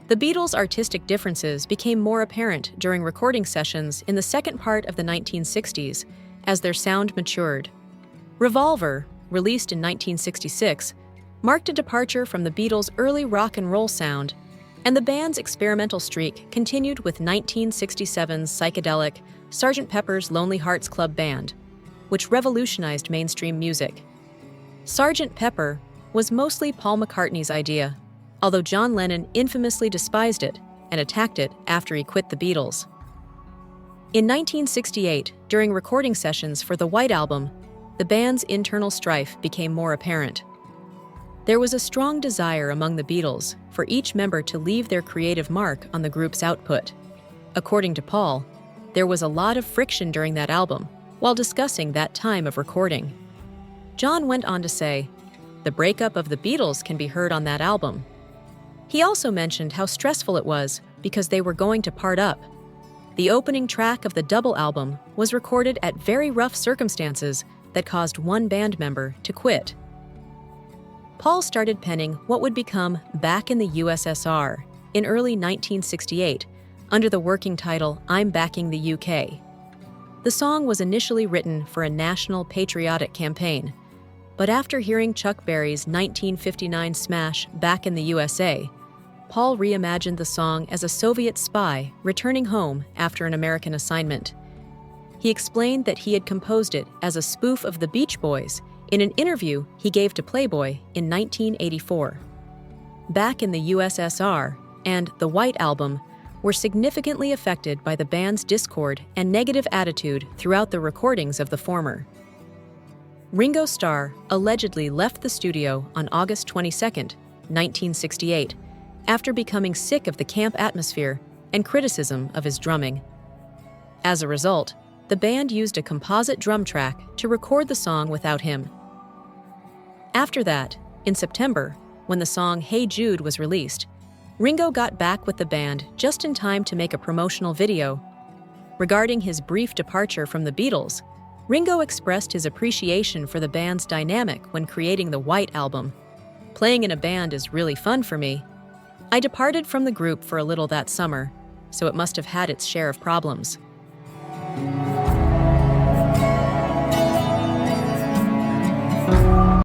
The Beatles' artistic differences became more apparent during recording sessions in the second part of the 1960s as their sound matured. Revolver, released in 1966, marked a departure from the Beatles' early rock and roll sound, and the band's experimental streak continued with 1967's psychedelic Sgt. Pepper's Lonely Hearts Club Band, which revolutionized mainstream music. Sgt. Pepper was mostly Paul McCartney's idea, although John Lennon infamously despised it and attacked it after he quit the Beatles. In 1968, during recording sessions for the White Album, the band's internal strife became more apparent. There was a strong desire among the Beatles for each member to leave their creative mark on the group's output. According to Paul, there was a lot of friction during that album while discussing that time of recording. John went on to say, "The breakup of the Beatles can be heard on that album." He also mentioned how stressful it was because they were going to part up. The opening track of the double album was recorded at very rough circumstances that caused one band member to quit. Paul started penning what would become Back in the USSR in early 1968 under the working title I'm Backing the UK. The song was initially written for a national patriotic campaign, but after hearing Chuck Berry's 1959 smash Back in the USA, Paul reimagined the song as a Soviet spy returning home after an American assignment. He explained that he had composed it as a spoof of the Beach Boys in an interview he gave to Playboy in 1984. Back in the USSR and the White Album were significantly affected by the band's discord and negative attitude throughout the recordings of the former. Ringo Starr allegedly left the studio on August 22, 1968, after becoming sick of the camp atmosphere and criticism of his drumming. As a result, the band used a composite drum track to record the song without him. After that, in September, when the song Hey Jude was released, Ringo got back with the band just in time to make a promotional video. Regarding his brief departure from the Beatles, Ringo expressed his appreciation for the band's dynamic when creating the White Album. "Playing in a band is really fun for me. I departed from the group for a little that summer, so it must have had its share of problems.